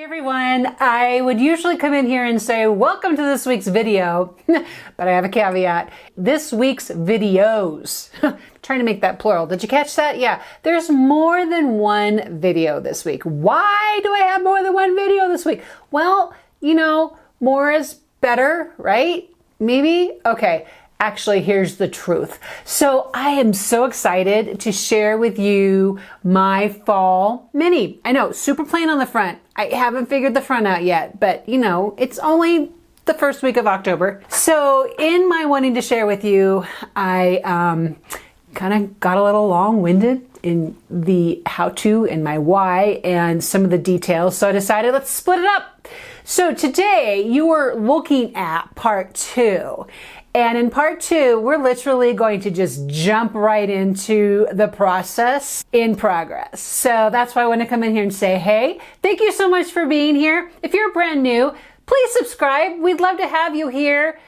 Everyone, I would usually come in here and say, welcome to this week's video, but I have a caveat. This week's videos. Trying to make that plural. Did you catch that? Yeah, there's more than one video this week. Why do I have more than one video this week? Well, you know, more is better, right? Maybe? Okay. Actually, here's the truth. So I am so excited to share with you my fall mini. I know, super plain on the front. I haven't figured the front out yet, but you know, it's only the first week of October. So in my wanting to share with you, I kind of got a little long-winded in the how-to and my why and some of the details. So I decided let's split it up. So today you are looking at part 2. And in part 2, we're literally going to just jump right into the process in progress. So that's why I want to come in here and say, hey, thank you so much for being here. If you're brand new, please subscribe. We'd love to have you here.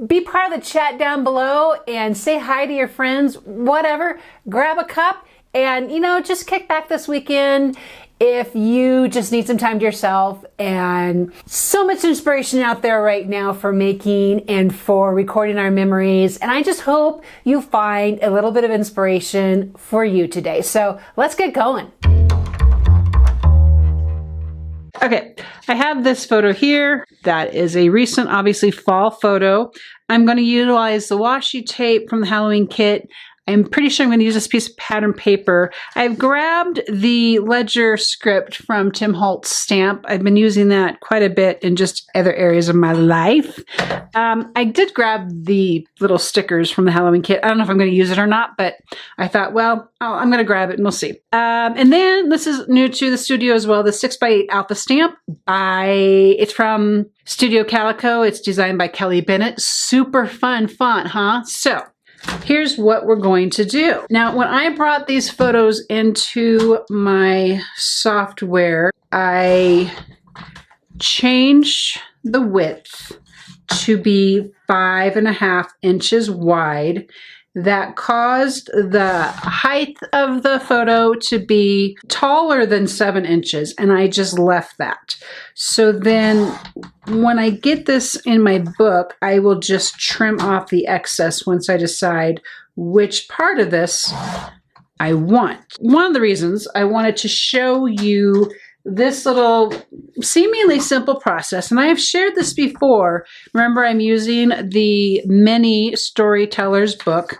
Be part of the chat down below and say hi to your friends, whatever. Grab a cup and, you know, just kick back this weekend if you just need some time to yourself. And so much inspiration out there right now for making and for recording our memories. And I just hope you find a little bit of inspiration for you today. So let's get going. Okay, I have this photo here. That is a recent, obviously, fall photo. I'm going to utilize the washi tape from the Halloween kit. I'm pretty sure I'm going to use this piece of pattern paper. I've grabbed the ledger script from Tim Holtz stamp. I've been using that quite a bit in just other areas of my life. I did grab the little stickers from the Halloween kit. I don't know if I'm going to use it or not, but I thought, well, I'm going to grab it and we'll see. And then this is new to the studio as well, the 6x8 Alpha stamp. It's from Studio Calico. It's designed by Kelly Bennett. Super fun font, huh? So here's what we're going to do. Now, when I brought these photos into my software, I changed the width to be 5.5 inches wide. That caused the height of the photo to be taller than 7 inches, and I just left that. So then when I get this in my book, I will just trim off the excess once I decide which part of this I want. One of the reasons I wanted to show you this little seemingly simple process, and I have shared this before. Remember, I'm using the Mini Storytellers book.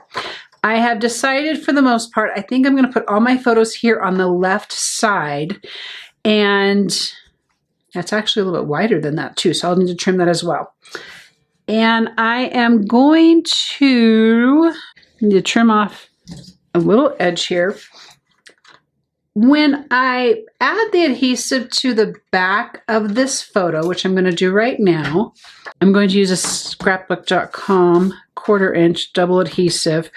I have decided for the most part, I think I'm going to put all my photos here on the left side, and that's actually a little bit wider than that too, so I'll need to trim that as well. And I am going to need to trim off a little edge here. When I add the adhesive to the back of this photo, which I'm going to do right now, I'm going to use a scrapbook.com 1/4 inch double adhesive.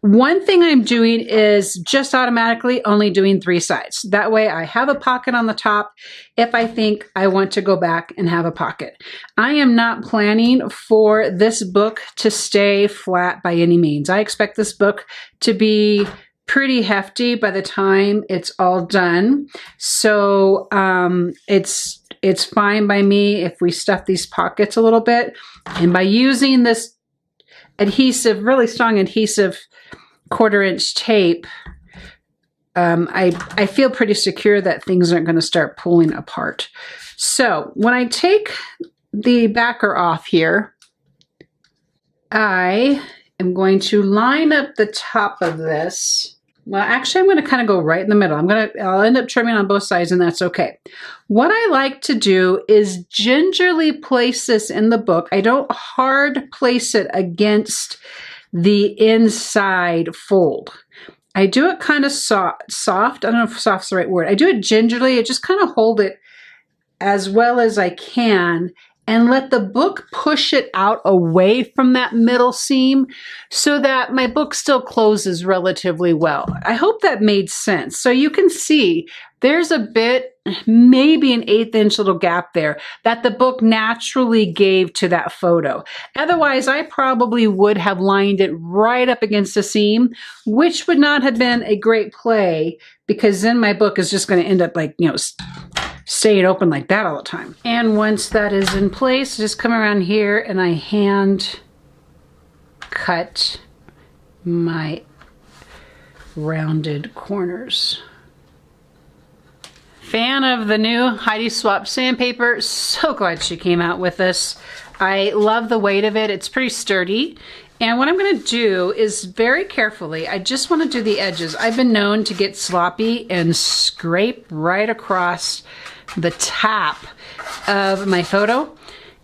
One thing I'm doing is just automatically only doing 3 sides. That way I have a pocket on the top if I think I want to go back and have a pocket. I am not planning for this book to stay flat by any means. I expect this book to be pretty hefty by the time it's all done. So it's fine by me if we stuff these pockets a little bit. And by using this adhesive, really strong adhesive 1/4 inch tape, I feel pretty secure that things aren't going to start pulling apart. So when I take the backer off here, I am going to line up the top of this. Well, actually, I'm going to kind of go right in the middle. I'll end up trimming on both sides, and that's okay. What I like to do is gingerly place this in the book. I don't hard place it against the inside fold. I do it kind of soft. I don't know if soft's the right word. I do it gingerly. I just kind of hold it as well as I can and let the book push it out away from that middle seam so that my book still closes relatively well. I hope that made sense. So you can see there's a bit, maybe an 1/8 inch little gap there that the book naturally gave to that photo. Otherwise, I probably would have lined it right up against the seam, which would not have been a great play because then my book is just going to end up like, you know, staying open like that all the time. And once that is in place, just come around here and I hand cut my rounded corners. Fan of the new Heidi Swapp sandpaper. So glad she came out with this. I love the weight of it. It's pretty sturdy. And what I'm going to do is very carefully, I just want to do the edges. I've been known to get sloppy and scrape right across the top of my photo.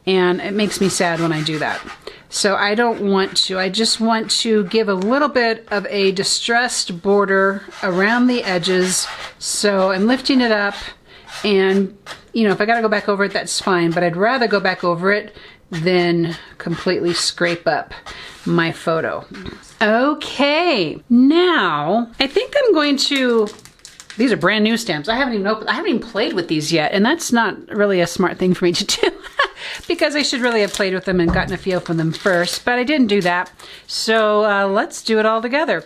And it makes me sad when I do that. So I don't want to. I just want to give a little bit of a distressed border around the edges. So I'm lifting it up, and you know, if I gotta go back over it, that's fine, but I'd rather go back over it than completely scrape up my photo. Okay, now I think I'm going to, these are brand new stamps. I haven't even opened, I haven't even played with these yet, and that's not really a smart thing for me to do. Because I should really have played with them and gotten a feel for them first, but I didn't do that. So let's do it all together.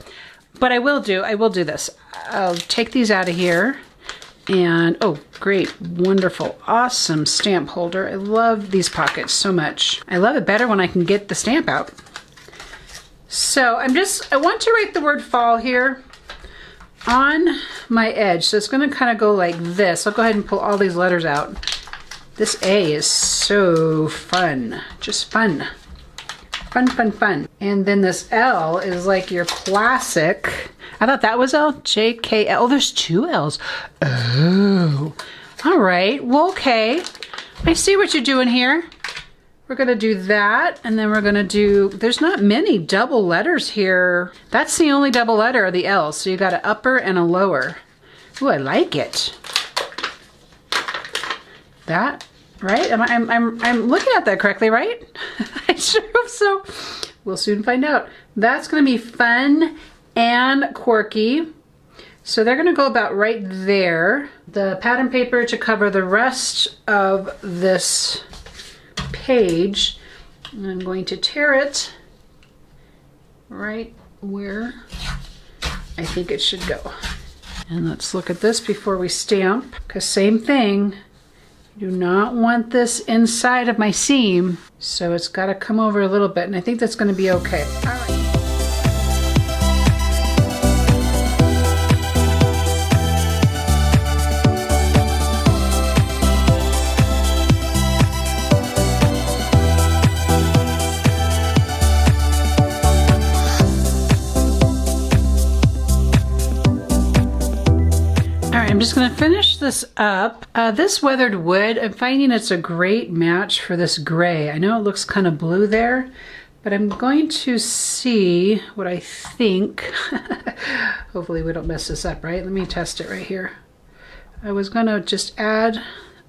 But I will do this. I'll take these out of here. And, oh, great, wonderful, awesome stamp holder. I love these pockets so much. I love it better when I can get the stamp out. So I want to write the word fall here on my edge. So it's gonna kind of go like this. I'll go ahead and pull all these letters out. This A is so fun, just fun. Fun, fun, fun. And then this L is like your classic, I thought that was L, J, K, L. Oh, there's two L's. Oh, all right, well, okay. I see what you're doing here. We're gonna do that, and then we're gonna do, there's not many double letters here. That's the only double letter, the L, so you got an upper and a lower. Ooh, I like it. That, right? I'm looking at that correctly, right? I sure hope so. We'll soon find out. That's gonna be fun and quirky. So they're gonna go about right there. The pattern paper to cover the rest of this page. And I'm going to tear it right where I think it should go. And let's look at this before we stamp, because same thing. Do not want this inside of my seam, so it's got to come over a little bit, and I think that's going to be okay. All right. I'm just going to finish this up. This weathered wood, I'm finding it's a great match for this gray. I know it looks kind of blue there, but I'm going to see what I think. Hopefully we don't mess this up, right? Let me test it right here. I was going to just add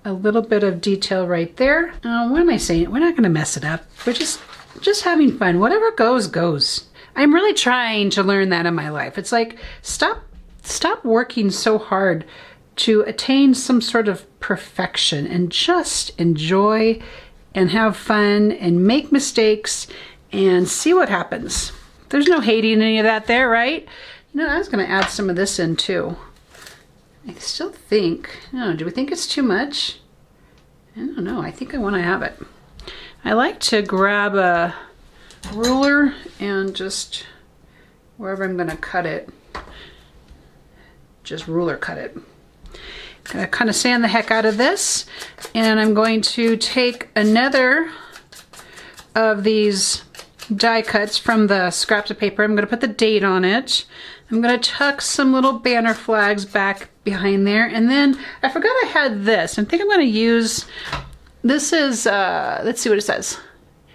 a little bit of detail right there. What am I saying? We're not going to mess it up. We're just having fun. Whatever goes, goes. I'm really trying to learn that in my life. It's like, stop working so hard to attain some sort of perfection and just enjoy and have fun and make mistakes and see what happens. There's no hating any of that there, right? You know, I was going to add some of this in too. I still think, do we think it's too much? I don't know. I think I want to have it. I like to grab a ruler and just wherever I'm going to cut it, just ruler cut it. Gonna kind of sand the heck out of this, and I'm going to take another of these die cuts from the scraps of paper. I'm gonna put the date on it. I'm gonna tuck some little banner flags back behind there, and then I forgot I had this. I think I'm gonna use, this is, let's see what it says.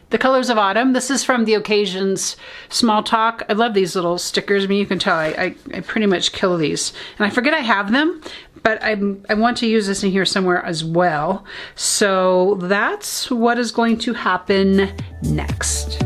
The Colors of Autumn. This is from the Occasions Small Talk. I love these little stickers. I mean, you can tell I pretty much kill these. And I forget I have them, but I want to use this in here somewhere as well. So that's what is going to happen next.